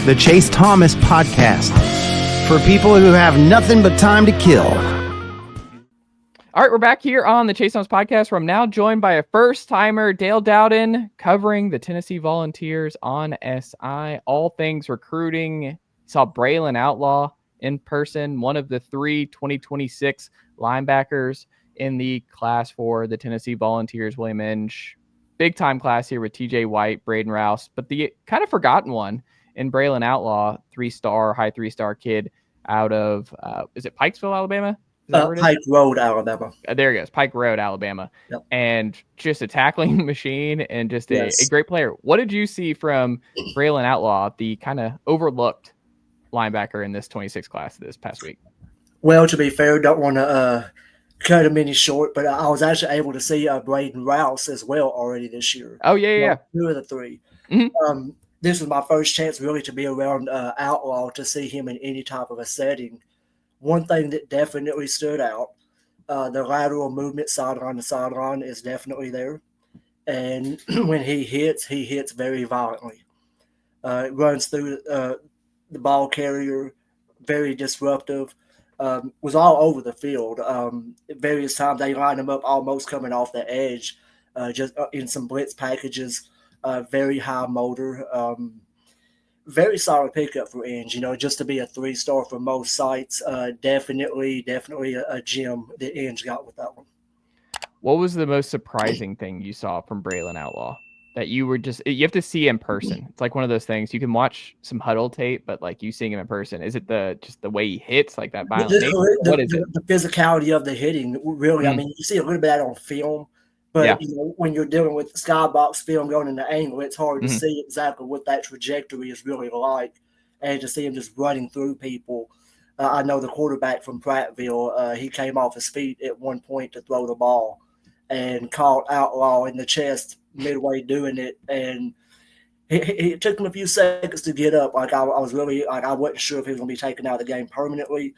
the Chase Thomas Podcast, for people who have nothing but time to kill. All right, we're back here on the Chase Thomas Podcast, where I'm now joined by a first-timer, Dale Dowden, covering the Tennessee Volunteers on SI, all things recruiting. Saw Braylon Outlaw in person, one of the 3 2026 linebackers in the class for the Tennessee Volunteers. William Inge, big-time class here with TJ White, Brayden Rouse, but the kind of forgotten one in Braylon Outlaw, high three-star kid out of, is it Pikesville, Alabama? Pike Road, Alabama. There he goes, Pike Road, Alabama. Yep. And just a tackling machine and just a great player. What did you see from Braylon Outlaw, the kind of overlooked linebacker in this 26 class this past week? Well, to be fair, don't want to cut him any short, but I was actually able to see Brayden Rouse as well already this year. Oh, yeah. 2 of the 3. Mm-hmm. This was my first chance really to be around Outlaw, to see him in any type of a setting. One thing that definitely stood out, the lateral movement sideline to sideline is definitely there. And when he hits very violently. It runs through the ball carrier, very disruptive. Was all over the field. At various times they line him up almost coming off the edge, just in some blitz packages. Very high motor. Very solid pickup for Inge. Just to be a 3-star for most sites, definitely a gem that Inge got with that one. What was the most surprising thing you saw from Braylon Outlaw that you have to see in person? It's like one of those things you can watch some huddle tape, but like you seeing him in person, is it just the way he hits, like that violent? What is it? The physicality of the hitting, really. I mean, you see a little bit of that on film. But when you're dealing with skybox film going in the angle, it's hard to see exactly what that trajectory is really like. And to see him just running through people. I know the quarterback from Prattville, he came off his feet at one point to throw the ball and caught Outlaw in the chest midway doing it. And it took him a few seconds to get up. Like I was really, I wasn't sure if he was going to be taken out of the game permanently.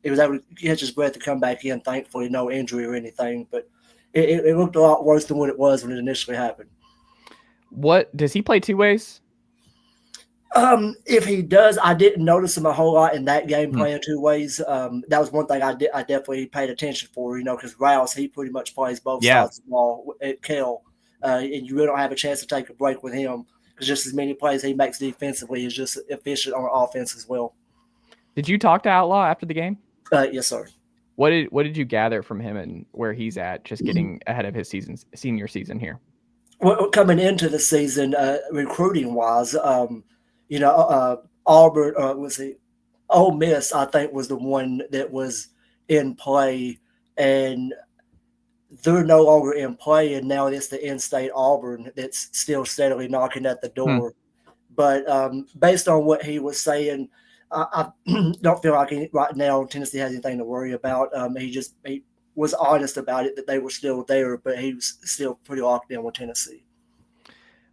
He was able to catch his breath to come back in, thankfully, no injury or anything. But it looked a lot worse than what it was when it initially happened. What does he play 2 ways? If he does, I didn't notice him a whole lot in that game playing 2 ways. That was one thing I definitely paid attention for, because Rouse, he pretty much plays both sides of the ball at Kell, and you really don't have a chance to take a break with him because just as many plays he makes defensively is just efficient on offense as well. Did you talk to Outlaw after the game? Yes, sir. What did you gather from him and where he's at, just getting ahead of his senior season here? Well, coming into the season, recruiting wise, Auburn Ole Miss, I think, was the one that was in play, and they're no longer in play, and now it's the in-state Auburn that's still steadily knocking at the door. But based on what he was saying, I don't feel like right now Tennessee has anything to worry about. He was honest about it, that they were still there, but he was still pretty locked in with Tennessee.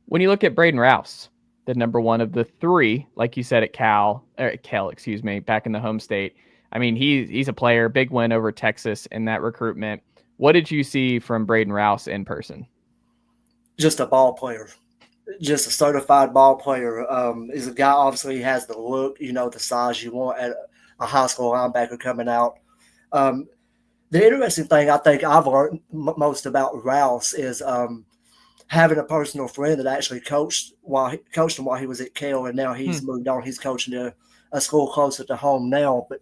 When you look at Brayden Rouse, the number 1 of the 3, like you said, at Kell, back in the home state. I mean, he's a player, big win over Texas in that recruitment. What did you see from Brayden Rouse in person? Just a ball player. Just a certified ball player. He's a guy, obviously, he has the look, the size you want at a high school linebacker coming out. The interesting thing I think I've learned most about Rouse is having a personal friend that actually coached him while he was at Kell, and now he's moved on. He's coaching a school closer to home now. But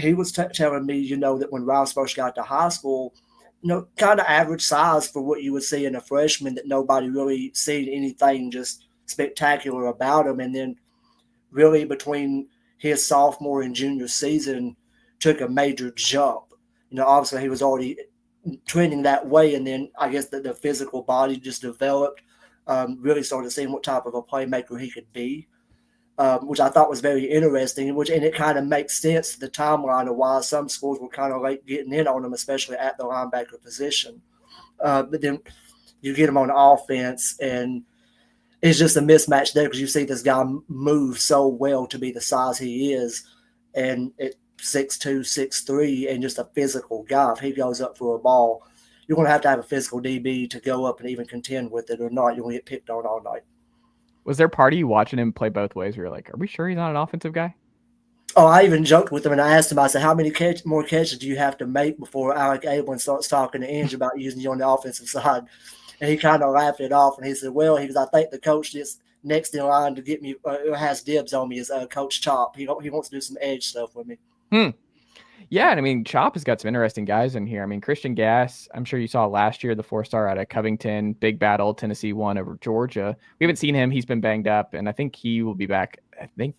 he was telling me, that when Rouse first got to high school, kind of average size for what you would see in a freshman, that nobody really seen anything just spectacular about him. And then really between his sophomore and junior season took a major jump. Obviously he was already trending that way. And then I guess the physical body just developed, really started seeing what type of a playmaker he could be, which I thought was very interesting, and it kind of makes sense to the timeline of why some schools were kind of late getting in on him, especially at the linebacker position. But then you get him on offense, and it's just a mismatch there because you see this guy move so well to be the size he is, and at 6'2", 6'3", and just a physical guy. If he goes up for a ball, you're going to have a physical DB to go up and even contend with it, or not, you're going to get picked on all night. Was there part of you watching him play both ways where you're like, are we sure he's not an offensive guy? Oh, I even joked with him and I asked him, I said, how many more catches do you have to make before Alec Ablin starts talking to Inge about using you on the offensive side? And he kind of laughed it off. And he said, well, I think the coach that's next in line to get me, has dibs on me is Coach Chop. He wants to do some edge stuff with me. Yeah, and I mean, Chop has got some interesting guys in here. I mean, Christian Gass, I'm sure you saw last year, the 4-star out of Covington, big battle, Tennessee won over Georgia. We haven't seen him. He's been banged up, and I think he will be back,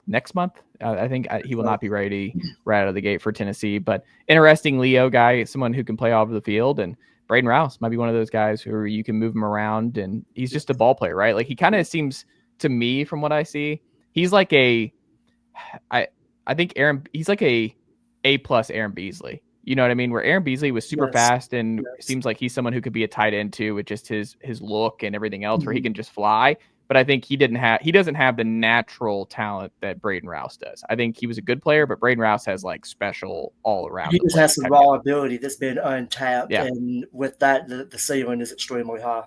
next month. I think he will not be ready right out of the gate for Tennessee. But interesting Leo guy, someone who can play all over the field, and Brayden Rouse might be one of those guys who you can move him around, and he's just a ball player, right? Like, he kind of seems, to me, from what I see, he's like I think he's like a plus Aaron Beasley. You know what I mean? Where Aaron Beasley was super fast and seems like he's someone who could be a tight end too, with just his look and everything else, where he can just fly. But I think he doesn't have the natural talent that Brayden Rouse does. I think he was a good player, but Brayden Rouse has like special all around. He just has some raw ability that's been untapped, and with that, the ceiling is extremely high.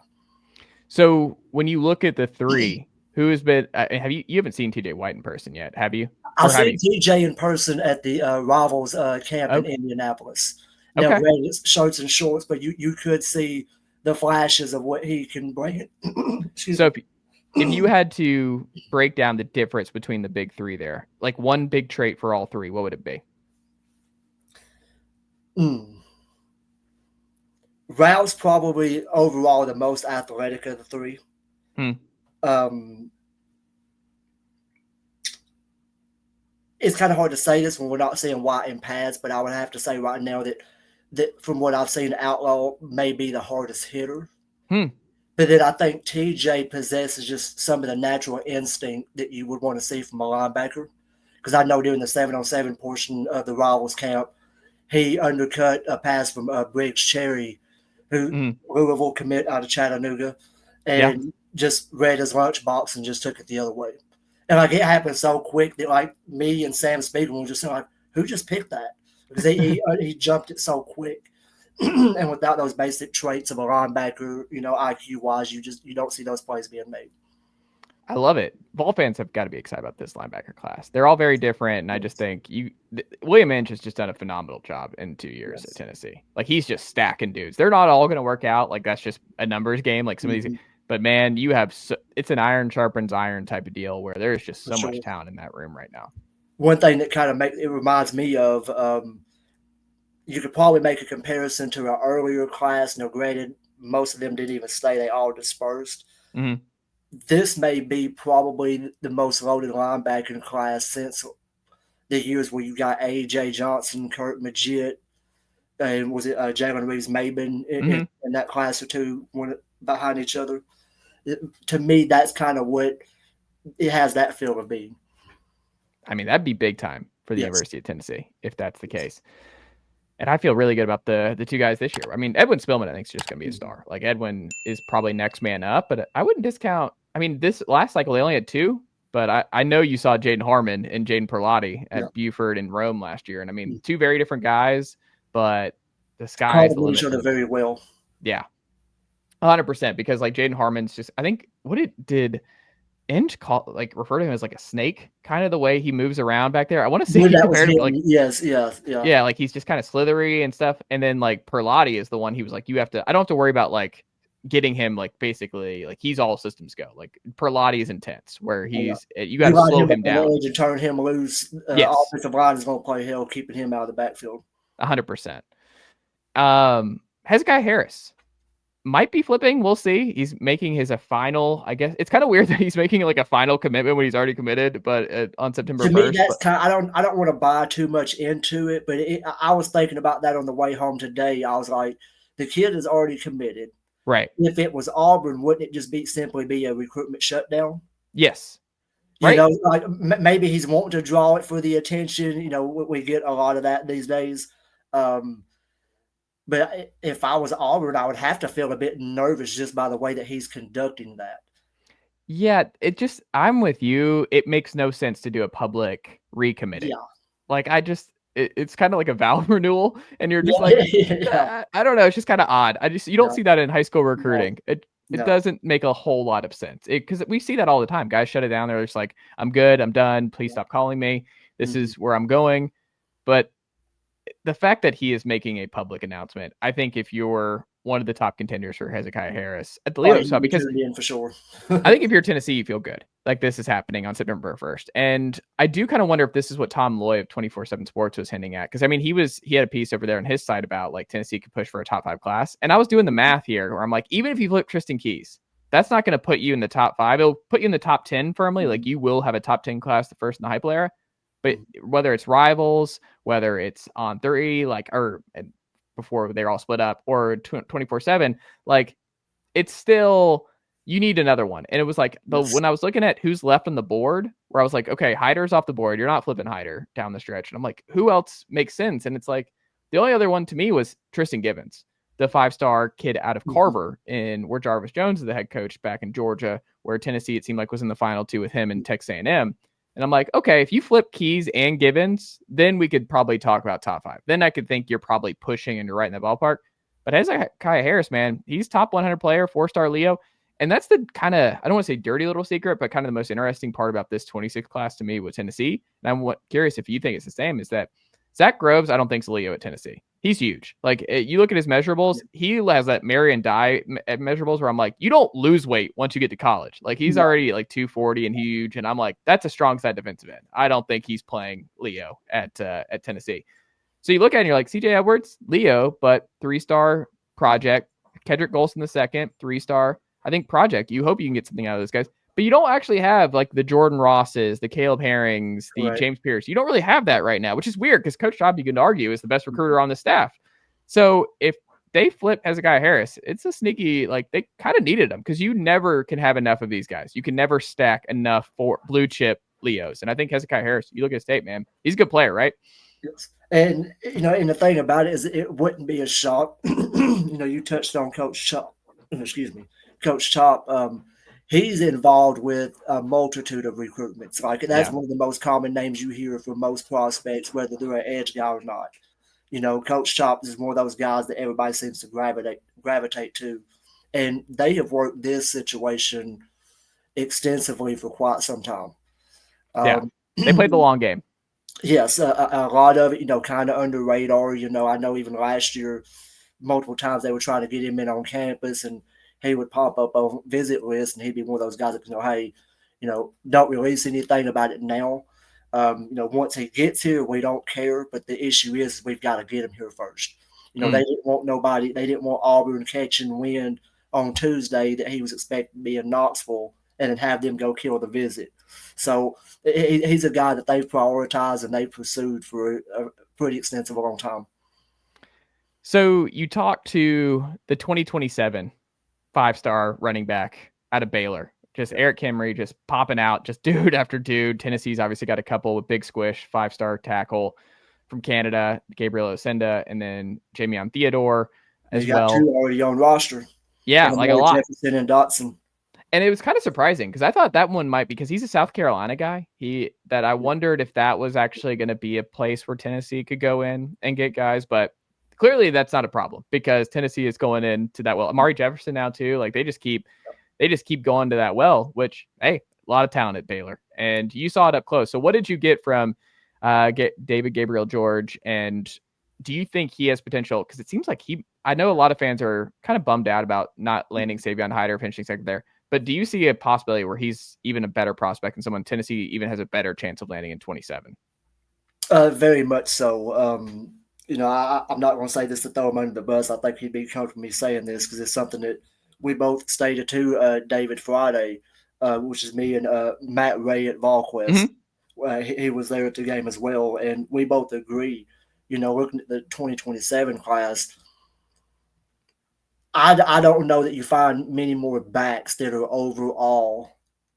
So when you look at the three, who has been? You haven't seen TJ White in person yet, have you? I've seen TJ in person at the Rivals camp in Indianapolis. Now, granted, it's shirts and shorts, but you could see the flashes of what he can bring. So if you had to break down the difference between the big three there, like one big trait for all three, what would it be? Rouse probably overall the most athletic of the three. It's kind of hard to say this when we're not seeing White in pads, but I would have to say right now that from what I've seen, Outlaw may be the hardest hitter. But then I think TJ possesses just some of the natural instinct that you would want to see from a linebacker. Because I know during the 7-on-7 portion of the Rivals camp, he undercut a pass from Briggs Cherry, who Louisville commit out of Chattanooga, and just read his lunchbox and just took it the other way. And like it happened so quick that like me and Sam Spiegel were just like, who just picked that? Because he jumped it so quick. And without those basic traits of a linebacker, IQ wise, you don't see those plays being made. I love it. Vol fans have got to be excited about this linebacker class. They're all very different, and I just think William Inge has just done a phenomenal job in 2 years at Tennessee. Like, he's just stacking dudes. They're not all going to work out. Like, that's just a numbers game. Like some of these, but man, it's an iron sharpens iron type of deal where there's just so much talent in that room right now. One thing that kind of reminds me of, you could probably make a comparison to an earlier class. Now, granted, most of them didn't even stay; they all dispersed. This may be probably the most loaded linebacking class since the years where you got A.J. Johnson, Kurt Magid, and was it Jalen Reeves-Maben in that class or two, one behind each other. To me, that's kind of what it has that feel of being. I mean, that'd be big time for the University of Tennessee if that's the case. And I feel really good about the two guys this year. I mean, Edwin Spillman, I think, is just going to be a star. Like, Edwin is probably next man up, but I wouldn't discount. I mean, this last cycle, they only had two, but I know you saw Jaden Harmon and Jaden Perlotti at Buford and Rome last year. And I mean, two very different guys, but the sky's the limit. Each other very well. Yeah, 100%. Because like Jaden Harmon's just, I think, did Inge refer to him as like a snake, kind of the way he moves around back there. I want to see yeah, like he's just kind of slithery and stuff. And then like Perlotti is the one he was like, I don't have to worry about like getting him like basically like he's all systems go. Like Perlotti is intense where you got to slow him down and turn him loose. Offensive line is going to play hell, keeping him out of the backfield. 100%. Hezekiah Harris might be flipping. We'll see. He's making his final. I guess it's kind of weird that he's making like a final commitment when he's already committed, but on September 1st. Me, that's kind of, I don't want to buy too much into it, but I was thinking about that on the way home today. I was like, the kid is already committed. Right. If it was Auburn, wouldn't it just simply be a recruitment shutdown? Yes. Right. Like maybe he's wanting to draw it for the attention. We get a lot of that these days. But if I was Auburn, I would have to feel a bit nervous just by the way that he's conducting that. Yeah, I'm with you. It makes no sense to do a public recommitting. Yeah. Like it's kind of like a valve renewal, and you're just I don't know. It's just kind of odd. You don't see that in high school recruiting. It doesn't make a whole lot of sense because we see that all the time. Guys shut it down. They're just like, I'm good. I'm done. Please stop calling me. This is where I'm going. But the fact that he is making a public announcement, I think if you're one of the top contenders for Hezekiah Harris at the Leo spot, because for sure. I think if you're Tennessee, you feel good. Like this is happening on September 1st. And I do kind of wonder if this is what Tom Loy of 24/7 Sports was hinting at. Because I mean, he had a piece over there on his side about like Tennessee could push for a top 5 class. And I was doing the math here where I'm like, even if you flip Tristan Keys, that's not going to put you in the top 5. It'll put you in the top 10 firmly. Like you will have a top 10 class the first in the Hype era. But whether it's rivals, whether it's on 3, or before they're all split up, or 24/7, like it's still, you need another one. And it was like, when I was looking at who's left on the board, where I was like, okay, Hyder's off the board. You're not flipping Hyder down the stretch. And I'm like, who else makes sense? And it's like, the only other one to me was Tristan Gibbons, the 5-star kid out of Carver, where Jarvis Jones is the head coach back in Georgia, where Tennessee, it seemed like, was in the final 2 with him and Texas A&M. And I'm like, okay, if you flip Keys and Gibbons, then we could probably talk about top 5. Then I could think you're probably pushing and you're right in the ballpark. But Hezekiah Harris, man, he's top 100 player, 4-star Leo. And that's the kind of, I don't want to say dirty little secret, but kind of the most interesting part about this 26 class to me with Tennessee. And I'm curious if you think it's the same, is that Zach Groves, I don't think, is Leo at Tennessee. He's huge. Like, you look at his measurables, he has that Marion Die measurables where I'm like, you don't lose weight once you get to college. Like, he's already like 240 and huge. And I'm like, that's a strong side defensive end. I don't think he's playing Leo at Tennessee. So you look at it and you're like, CJ Edwards, Leo, but 3-star project. Kedrick Golson the second, 3-star. I think project. You hope you can get something out of those guys. But you don't actually have like the Jordan Rosses, the Caleb Herrings, the James Pierce. You don't really have that right now, which is weird because Coach Job, you can argue, is the best recruiter on the staff. So if they flip Hezekiah Harris, it's a sneaky, like they kind of needed him because you never can have enough of these guys. You can never stack enough for blue chip Leos. And I think Hezekiah Harris, you look at his tape, man, he's a good player, right? Yes. And, and the thing about it is it wouldn't be a shock. You touched on Coach Chop. Coach Chop. He's involved with a multitude of recruitments. Like that's one of the most common names you hear from most prospects, whether they're an edge guy or not. Coach Chop is one of those guys that everybody seems to gravitate to. And they have worked this situation extensively for quite some time. They played the long game. Yes, a lot of it, kind of under radar. I know even last year, multiple times they were trying to get him in on campus, and he would pop up on visit list, and he'd be one of those guys that, hey, don't release anything about it now. Once he gets here, we don't care. But the issue is we've got to get him here first. They didn't want nobody. They didn't want Auburn catching wind on Tuesday that he was expected to be in Knoxville and then have them go kill the visit. So he's a guy that they've prioritized and they've pursued for a pretty extensive long time. So you talked to the 2027 5-star running back out of Baylor, just Eric Kimry, just popping out, just dude after dude. Tennessee's obviously got a couple with Big Squish, 5-star tackle from Canada, Gabriel Osenda, and then Jamion Theodore as well. Got 2 already on roster. Yeah, like a lot. Jefferson and Dotson. And it was kind of surprising because I thought that one might, because he's a South Carolina guy, that I wondered if that was actually going to be a place where Tennessee could go in and get guys. But clearly that's not a problem because Tennessee is going into that well. Amari Jefferson now too. Like they just keep going to that well, which, hey, a lot of talent at Baylor. And you saw it up close. So what did you get from David Gabriel Georges? And do you think he has potential? Because it seems like I know a lot of fans are kind of bummed out about not landing Savion Hyder, finishing second there. But do you see a possibility where he's even a better prospect and someone Tennessee even has a better chance of landing in 27? Very much so. I'm not going to say this to throw him under the bus. I think he'd be comfortable me saying this because it's something that we both stated to David Friday, which is me and Matt Ray at VolQuest. He was there at the game as well, and we both agree. Looking at the 2027 class, I don't know that you find many more backs that are overall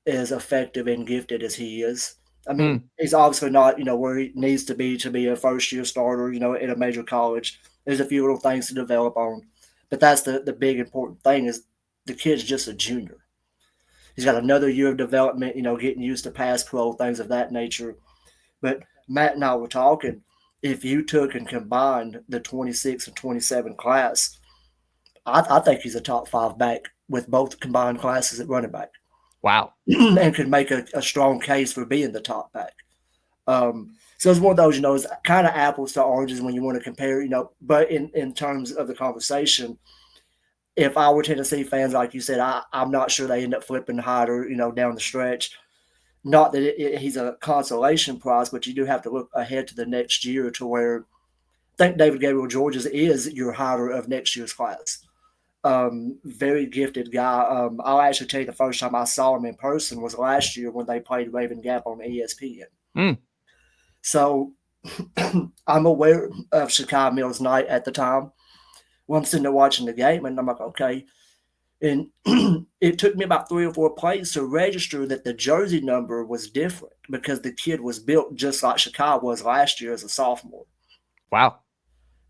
as effective and gifted as he is. I mean, he's obviously not, where he needs to be a first-year starter, in a major college. There's a few little things to develop on. But that's the big important thing is the kid's just a junior. He's got another year of development, getting used to pass pro, things of that nature. But Matt and I were talking, if you took and combined the 26 and 27 class, I think he's a top 5 back with both combined classes at running back. Wow. And could make a strong case for being the top back. So it's one of those, it's kind of apples to oranges when you want to compare, but in terms of the conversation, if I were Tennessee fans, like you said, I'm not sure they end up flipping Hyder, down the stretch. Not that he's a consolation prize, but you do have to look ahead to the next year to where I think David Gabriel Georges is your Hyder of next year's class. Very gifted guy. I'll actually tell you the first time I saw him in person was last year when they played Raven Gap on ESPN. So I'm aware of Shakai Mills' night at the time. Well, I'm sitting there watching the game, and I'm like, okay. And it took me about 3 or 4 plays to register that the jersey number was different because the kid was built just like Shakai was last year as a sophomore. Wow.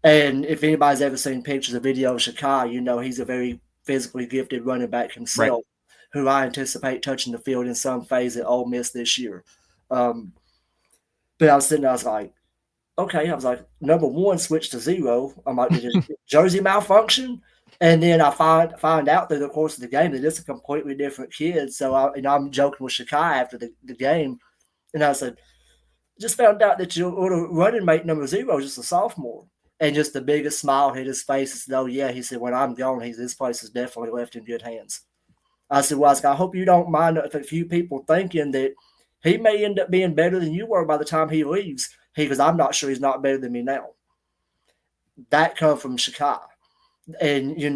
And if anybody's ever seen pictures or video of Shakai, he's a very physically gifted running back himself, who I anticipate touching the field in some phase at Ole Miss this year. But I was sitting there, I was like, okay. I was like, number 1, switch to 0. I'm like, did his jersey malfunction? And then I find out through the course of the game that it's a completely different kid. So I'm joking with Shakai after the game. And I said, just found out that your running mate number 0 is just a sophomore. And just the biggest smile hit his face. He said, oh, yeah. He said, when I'm gone, this place is definitely left in good hands. I said, well, I hope you don't mind if a few people thinking that he may end up being better than you were by the time he leaves. Because I'm not sure he's not better than me now. That come from Shakai. And, and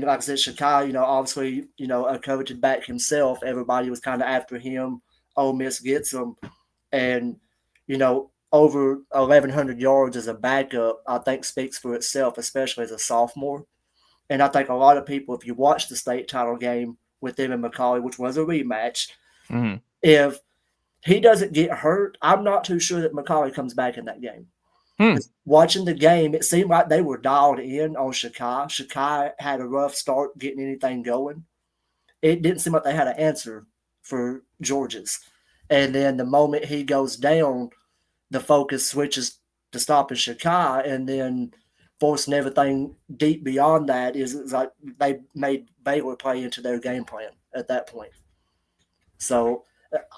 like I said, Shakai, obviously, a coveted back himself. Everybody was kind of after him. Ole Miss gets him. And, over 1,100 yards as a backup, I think speaks for itself, especially as a sophomore. And I think a lot of people, if you watch the state title game with him and McCauley, which was a rematch, if he doesn't get hurt, I'm not too sure that McCauley comes back in that game. Watching the game, it seemed like they were dialed in on Shakai. Shakai had a rough start getting anything going. It didn't seem like they had an answer for Georges. And then the moment he goes down, the focus switches to stopping Shakai, and then forcing everything deep beyond that is like they made Baylor play into their game plan at that point. So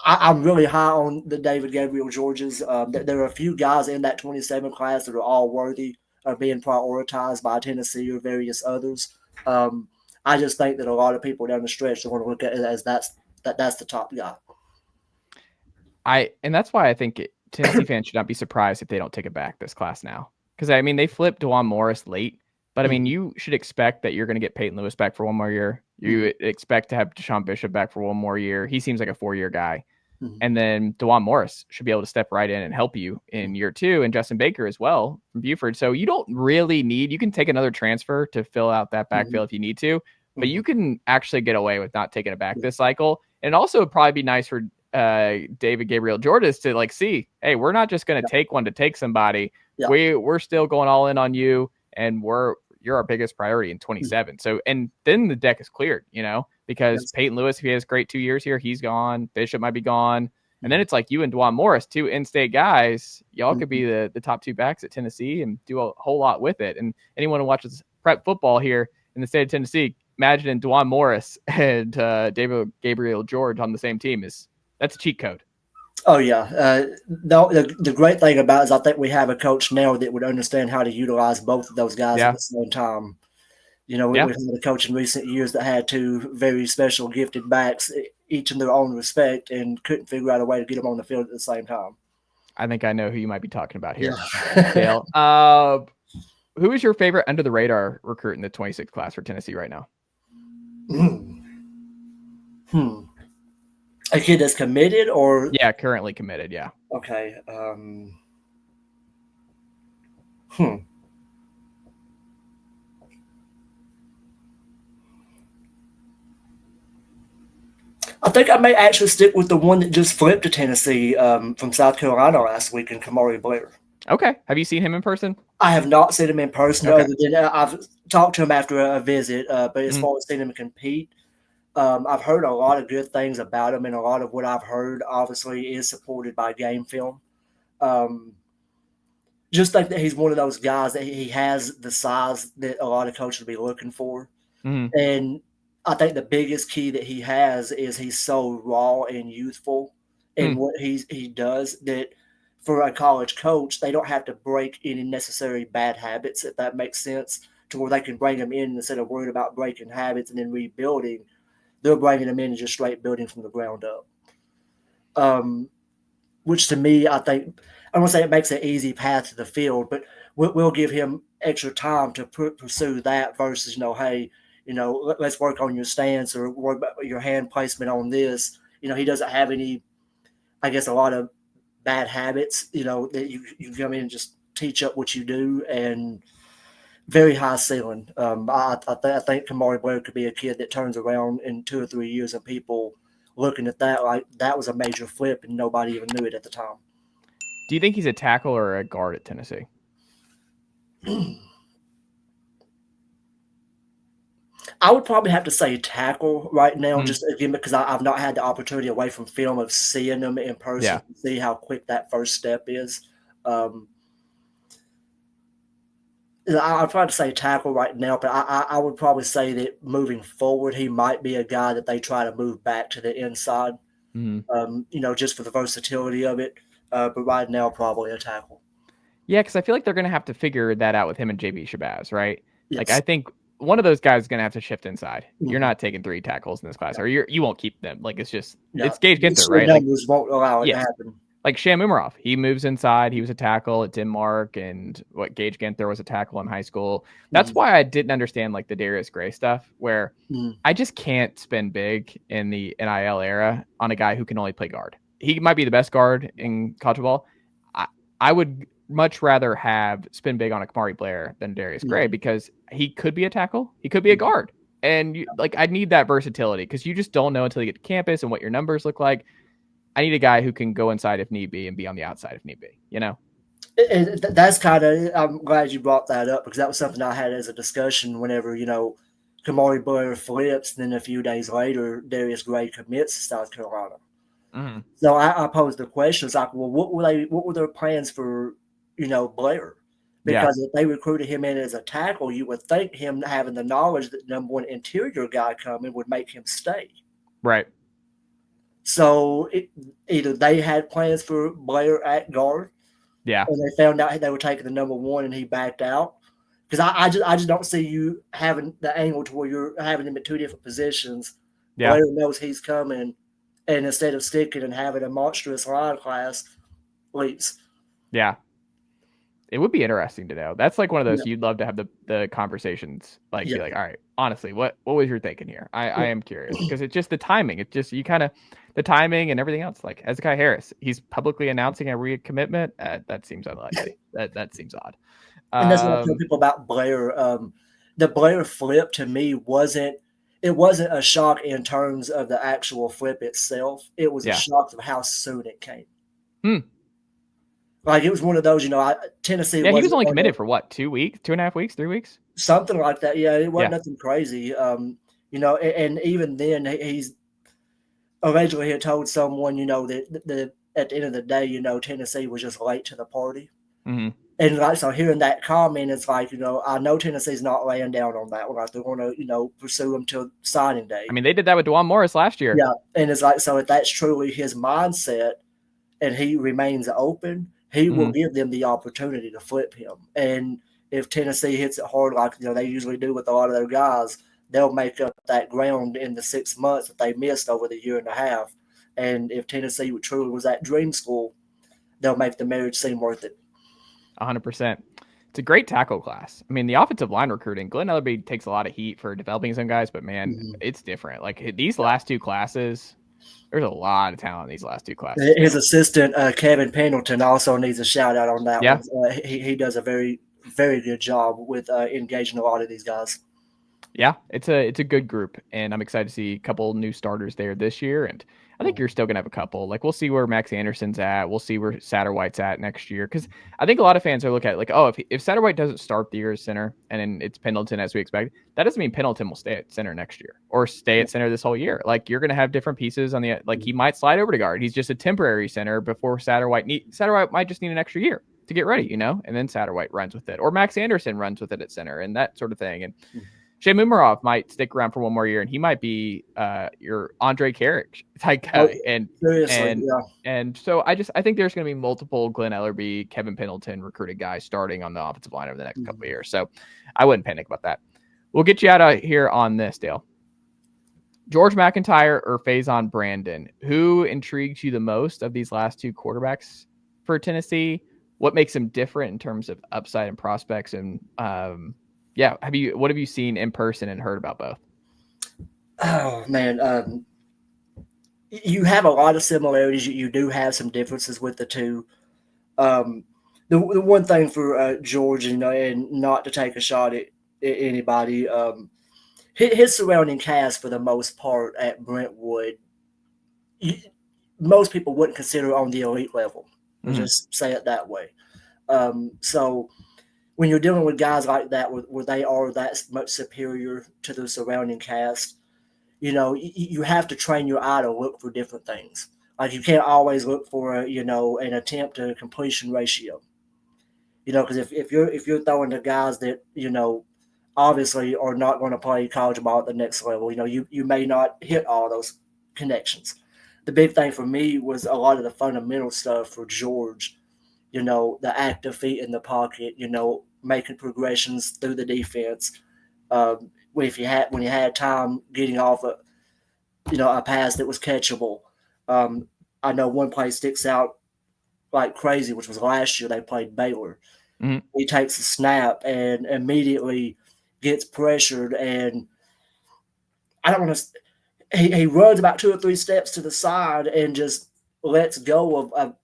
I'm really high on the David Gabriel Georges. There are a few guys in that 27 class that are all worthy of being prioritized by Tennessee or various others. I just think that a lot of people down the stretch are going to look at it as that's the top guy. And that's why I think Tennessee fans should not be surprised if they don't take it back this class now. Because, they flipped DeJuan Morris late. But, you should expect that you're going to get Peyton Lewis back for one more year. You expect to have Deshaun Bishop back for one more year. He seems like a 4-year guy. And then DeJuan Morris should be able to step right in and help you in year 2. And Justin Baker as well from Buford. So you don't really you can take another transfer to fill out that backfield if you need to. But you can actually get away with not taking it back this cycle. And also it'd probably be nice for David Gabriel Georges to see, hey, we're not just going to take one to take somebody. We're still going all in on you. And you're our biggest priority in 27. So, and then the deck is cleared, because Peyton Lewis, if he has great 2 years here, he's gone. Bishop might be gone. And then it's like you and DeJuan Morris, 2 in-state guys. Y'all could be the top 2 backs at Tennessee and do a whole lot with it. And anyone who watches prep football here in the state of Tennessee, imagining DeJuan Morris and David Gabriel Georges on the same team that's a cheat code. Oh, yeah. The great thing about it is I think we have a coach now that would understand how to utilize both of those guys at the same time. We've had a coach in recent years that had 2 very special gifted backs, each in their own respect, and couldn't figure out a way to get them on the field at the same time. I think I know who you might be talking about here, Dale. Who is your favorite under-the-radar recruit in the 26th class for Tennessee right now? A kid that's committed or? Yeah, currently committed, yeah. Okay. I think I may actually stick with the one that just flipped to Tennessee from South Carolina last week in Kamari Blair. Okay. Have you seen him in person? I have not seen him in person. Okay. Other than I've talked to him after a visit, but as far as seeing him compete, I've heard a lot of good things about him, and a lot of what I've heard obviously is supported by game film. Just think that he's one of those guys that he has the size that a lot of coaches will be looking for. And I think the biggest key that he has is he's so raw and youthful in what he does that for a college coach, they don't have to break any necessary bad habits, if that makes sense, to where they can bring him in instead of worried about breaking habits and then rebuilding. They're bringing him in and just straight building from the ground up. Which to me, I think, I don't want to say it makes an easy path to the field, but we'll give him extra time to pursue that versus, hey, let's work on your stance or work about your hand placement on this. He doesn't have any, I guess, a lot of bad habits, that you come in and just teach up what you do, and very high ceiling. I think Kamari Blair could be a kid that turns around in 2 or 3 years and people looking at that like that was a major flip and nobody even knew it at the time. Do you think he's a tackle or a guard at Tennessee? I would probably have to say tackle right now, just again because I've not had the opportunity away from film of seeing them in person to see how quick that first step is. I'd probably say tackle right now, but I would probably say that moving forward, he might be a guy that they try to move back to the inside, just for the versatility of it. But right now, probably a tackle. Yeah, because I feel like they're going to have to figure that out with him and JB Shabazz, right? Yes. Like, I think one of those guys is going to have to shift inside. You're not taking 3 tackles in this class, or you won't keep them. Like, it's just, it's Gage Ginther, right? Numbers won't allow it to happen. Like Sham Umarov, he moves inside. He was a tackle at Denmark, and Gage Ginther was a tackle in high school. That's why I didn't understand like the Darius Gray stuff, where I just can't spend big in the NIL era on a guy who can only play guard. He might be the best guard in college football. I would much rather have spend big on a Kamari Blair than Darius Gray because he could be a tackle, he could be a guard, and I need that versatility because you just don't know until you get to campus and what your numbers look like. I need a guy who can go inside if need be and be on the outside if need be, And that's kind of, I'm glad you brought that up because that was something I had as a discussion whenever, Kamari Blair flips, and then a few days later, Darius Gray commits to South Carolina. So I posed the question, it's like, well, what were their plans for, Blair? Because if they recruited him in as a tackle, you would think him having the knowledge that number one interior guy coming would make him stay. Right. So either they had plans for Blair at guard, and they found out they were taking the number one, and he backed out. Because I just don't see you having the angle to where you're having him at 2 different positions. Blair knows he's coming, and instead of sticking and having a monstrous line class, leaps. Yeah, it would be interesting to know. That's like one of those you'd love to have the conversations. Like, be like, all right, honestly, what was your thinking here? I am curious because it's just the timing. It's just the timing and everything else. Like Hezekiah Harris, he's publicly announcing a recommitment. That seems unlikely. that seems odd. And that's what I tell people about Blair. The Blair flip to me wasn't a shock in terms of the actual flip itself. It was a shock of how soon it came. Like it was one of those, Tennessee. Yeah, he was only committed for what, 2 weeks, 2.5 weweeks, 3 weeks, something like that. Yeah, it wasn't nothing crazy. And even then, he's originally had told someone, that at the end of the day, Tennessee was just late to the party. And so hearing that comment, it's like, I know Tennessee's not laying down on that one. Like they're going to, pursue him till signing day. I mean, they did that with DeJuan Morris last year. Yeah, and it's like, so if that's truly his mindset, and he remains open, he will give them the opportunity to flip him. And if Tennessee hits it hard, like they usually do with a lot of their guys, they'll make up that ground in the 6 months that they missed over the year and a half. And if Tennessee truly was that dream school, they'll make the marriage seem worth it. 100%. It's a great tackle class. I mean, the offensive line recruiting, Glenn Ellerby takes a lot of heat for developing some guys, but man, it's different. Like these last 2 classes, there's a lot of talent in these last 2 classes. His assistant, Kevin Pendleton, also needs a shout out on that one. He does a very, very good job with engaging a lot of these guys. Yeah, it's a good group, and I'm excited to see a couple new starters there this year, and I think you're still going to have a couple. Like, we'll see where Max Anderson's at. We'll see where Satterwhite's at next year. Because I think a lot of fans are looking at it like, oh, if Satterwhite doesn't start the year as center and then it's Pendleton as we expect, that doesn't mean Pendleton will stay at center next year or stay at center this whole year. Like, you're going to have different pieces on the, like, he might slide over to guard. He's just a temporary center before Satterwhite might just need an extra year to get ready, and then Satterwhite runs with it. Or Max Anderson runs with it at center and that sort of thing. And Mumarov might stick around for one more year, and he might be your Andre Carrick type guy. And so I think there's going to be multiple Glenn Ellerbe, Kevin Pendleton recruited guys starting on the offensive line over the next couple of years. So I wouldn't panic about that. We'll get you out of here on this, Dale. George MacIntyre or Faizon Brandon, who intrigues you the most of these last two quarterbacks for Tennessee? What makes them different in terms of upside and prospects? And what have you seen in person and heard about both? Oh man, you have a lot of similarities. You do have some differences with the two. The one thing for George, and not to take a shot at anybody, his surrounding cast for the most part at Brentwood, most people wouldn't consider on the elite level. Mm-hmm. Just say it that way. So when you're dealing with guys like that, where they are that much superior to the surrounding cast, you have to train your eye to look for different things. Like you can't always look for an attempt to completion ratio. Because if you're throwing to guys that obviously are not going to play college ball at the next level, you may not hit all those connections. The big thing for me was a lot of the fundamental stuff for George. The active feet in the pocket, making progressions through the defense. When you had time getting off a pass that was catchable. I know one play sticks out like crazy, which was last year they played Baylor. Mm-hmm. He takes a snap and immediately gets pressured, and I don't want to. He runs about 2 or 3 steps to the side and just lets go of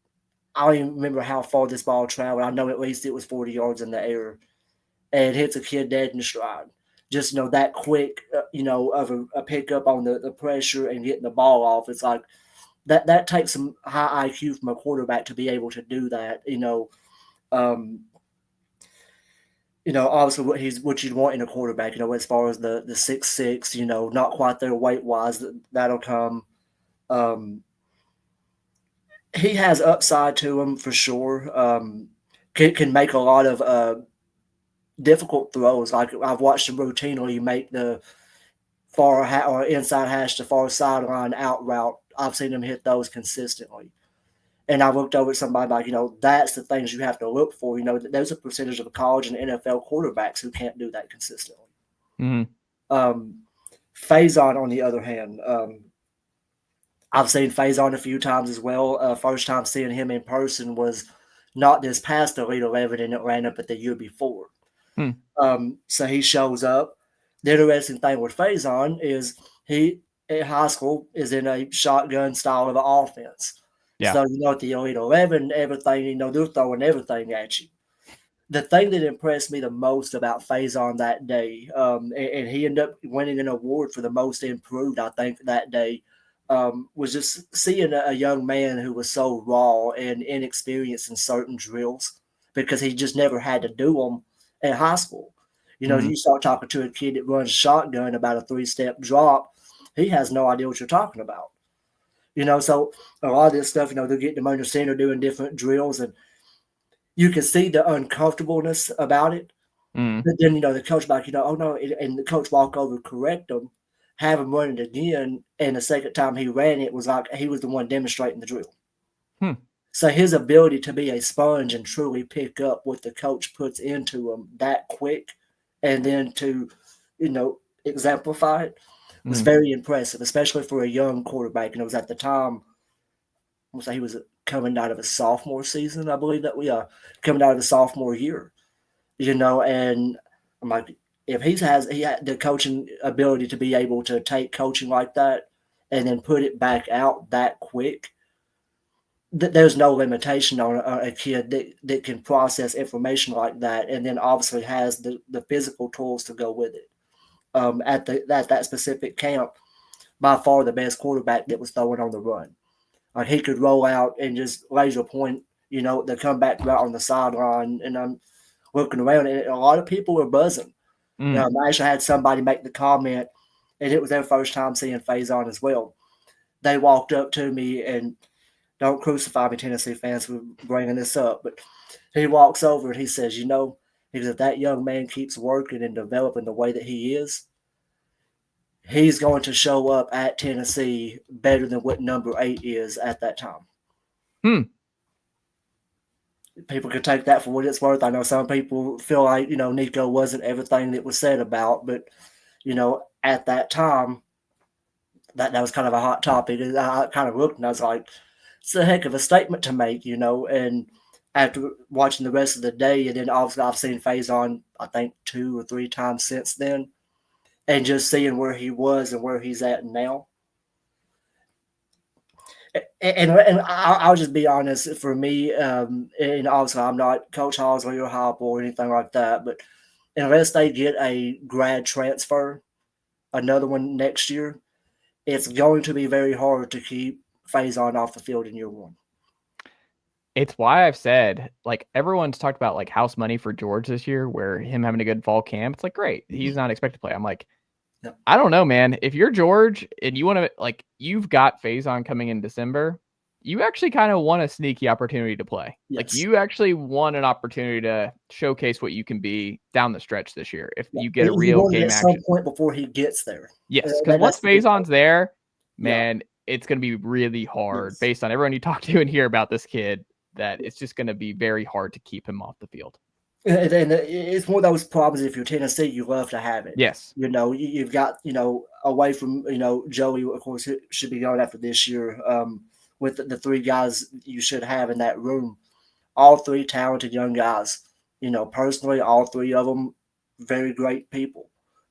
I don't even remember how far this ball traveled. I know at least it was 40 yards in the air, and hits a kid dead in stride. Just that quick, of a pickup on the pressure and getting the ball off. It's like that takes some high IQ from a quarterback to be able to do that. Obviously what you'd want in a quarterback. As far as the 6'6", not quite there weight wise. That'll come. He has upside to him for sure. Can make a lot of difficult throws. Like I've watched him routinely make the far or inside hash to far sideline out route. I've seen him hit those consistently. And I looked over at somebody like, that's the things you have to look for. There's a percentage of college and NFL quarterbacks who can't do that consistently. Mm-hmm. Faizon, on the other hand, I've seen Faizon a few times as well. First time seeing him in person was not this past Elite 11 in Atlanta, but the year before. So he shows up. The interesting thing with Faizon is he, at high school, is in a shotgun style of offense. Yeah. So, at the Elite 11, everything, they're throwing everything at you. The thing that impressed me the most about Faizon that day, and he ended up winning an award for the most improved, I think, that day, was just seeing a young man who was so raw and inexperienced in certain drills because he just never had to do them at high school. You start talking to a kid that runs a shotgun about a 3-step drop, he has no idea what you're talking about. So a lot of this stuff, they're getting them under center doing different drills, and you can see the uncomfortableness about it. But then, the coach like, oh no, and the coach walk over, correct him, have him run it again, and the second time he ran it was like he was the one demonstrating the drill. So his ability to be a sponge and truly pick up what the coach puts into him that quick and then to, exemplify it was very impressive, especially for a young quarterback. It was at the time, I'll say he was coming out of his sophomore season, I believe that we are coming out of the sophomore year, and I'm like, if he had the coaching ability to be able to take coaching like that and then put it back out that quick, there's no limitation on a kid that can process information like that, and then obviously has the physical tools to go with it. At that specific camp, by far the best quarterback that was throwing on the run. Like he could roll out and just laser point, the comeback route on the sideline, and I'm looking around, and a lot of people were buzzing. I actually had somebody make the comment, and it was their first time seeing Faizon as well. They walked up to me, and don't crucify me, Tennessee fans, for bringing this up, but he walks over and he says, if that young man keeps working and developing the way that he is, he's going to show up at Tennessee better than what number 8 is at that time. People could take that for what it's worth. I know some people feel like, Nico wasn't everything that was said about, but, at that time, that was kind of a hot topic. And I kind of looked and I was like, it's a heck of a statement to make, and after watching the rest of the day, and then obviously I've seen Faizon, I think 2 or 3 times since then, and just seeing where he was and where he's at now. And I'll just be honest, for me, and obviously I'm not Coach Halsley or Hop or anything like that, but unless they get a grad transfer, another one next year, it's going to be very hard to keep Faizon off the field in year 1. It's why I've said, like, everyone's talked about like house money for George this year, where him having a good fall camp. It's like, great, he's not expected to play. I'm like, Yep. I don't know, man. If you're George and you want to, like, you've got Faizon coming in December, you actually kind of want a sneaky opportunity to play. Yes. Like, you actually want an opportunity to showcase what you can be down the stretch this year. If you get a real game at action. some point before he gets there. Yes, because once Faizon's there, man, it's going to be really hard based on everyone you talk to and hear about this kid, that it's just going to be very hard to keep him off the field. And it's one of those problems. If you're Tennessee, you love to have it. Yes. You've got, away from, Joey, of course, should be going after this year with the 3 guys you should have in that room. All 3 talented young guys. Personally, all 3 of them, very great people.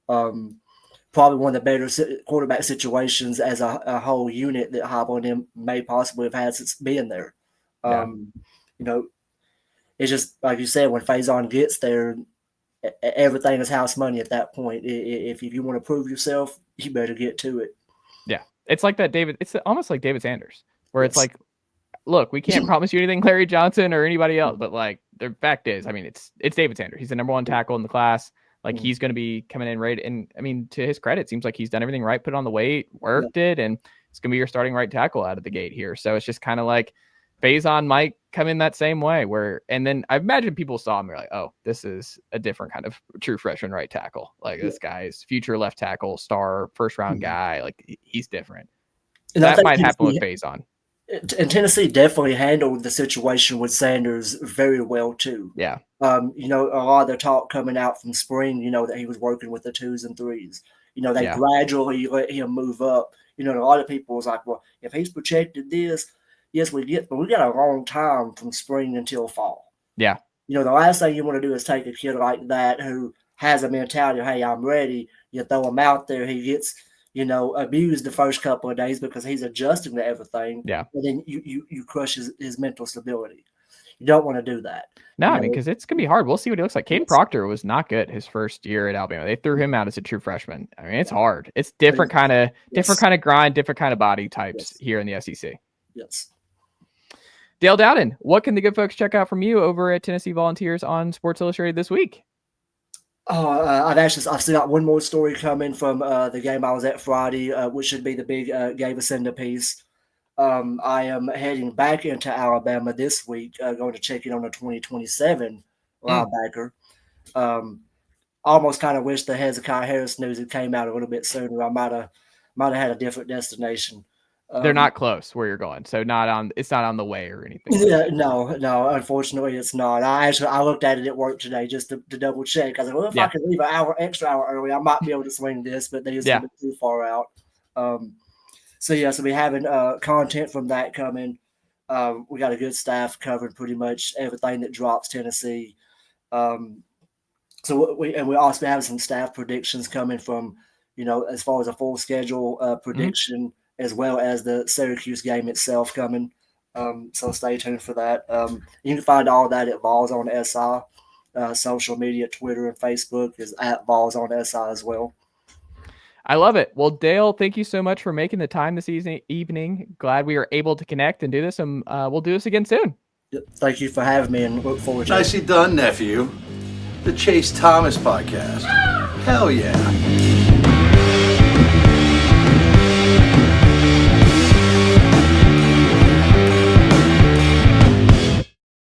Probably one of the better quarterback situations as a whole unit that Hop and them may possibly have had since being there. It's just like you said, when Faizon gets there, everything is house money at that point. If you want to prove yourself, you better get to it. Yeah, it's like that, David. It's almost like David Sanders, where it's like, look, we can't promise you anything, Larry Johnson or anybody else, but like the fact is, I mean, it's David Sanders. He's the number 1 tackle in the class. Like, he's going to be coming in right. And I mean, to his credit, it seems like he's done everything right, put on the weight, worked it, and it's going to be your starting right tackle out of the gate here. So it's just kind of like Faizon might come in that same way, and then I imagine people saw him, they're like, oh, this is a different kind of true freshman right tackle. Like, this guy's future left tackle, star, first round guy. Like, he's different. And that might happen with Faizon. And Tennessee definitely handled the situation with Sanders very well too. Yeah. A lot of the talk coming out from spring, that he was working with the 2s and 3s. They gradually let him move up. A lot of people was like, well, if he's projected this, yes, we get, but we got a long time from spring until fall. Yeah. The last thing you want to do is take a kid like that who has a mentality of, hey, I'm ready. You throw him out there, he gets, abused the first couple of days because he's adjusting to everything. Yeah. And then you crush his mental stability. You don't want to do that. No, I mean, because it's going to be hard. We'll see what he looks like. Cade Proctor was not good his first year at Alabama. They threw him out as a true freshman. I mean, it's hard. It's different kind of grind, different kind of body types here in the SEC. Yes. Dale Dowden, what can the good folks check out from you over at Tennessee Volunteers on Sports Illustrated this week? I've still got one more story coming from the game I was at Friday, which should be the big Gavin piece. I am heading back into Alabama this week, going to check in on a 2027 linebacker. Almost kind of wish the Hezekiah Harris news had came out a little bit sooner. I might have had a different destination. They're not close where you're going, so it's not on the way or anything. Yeah, no, unfortunately it's not. I looked at it at work today just to double check. I was like, well, if I could leave an extra hour early, I might be able to swing this, but they just a bit too far out. So we're having content from that coming. We got a good staff covering pretty much everything that drops Tennessee. So we also have some staff predictions coming from, as far as a full schedule prediction, as well as the Syracuse game itself coming. So stay tuned for that. You can find all that at Vols on SI. Social media, Twitter and Facebook is at Vols on SI as well. I love it. Well, Dale, thank you so much for making the time this evening. Glad we were able to connect and do this, and we'll do this again soon. Thank you for having me, and look forward to it. Nicely done, nephew. The Chase Thomas Podcast. Hell yeah.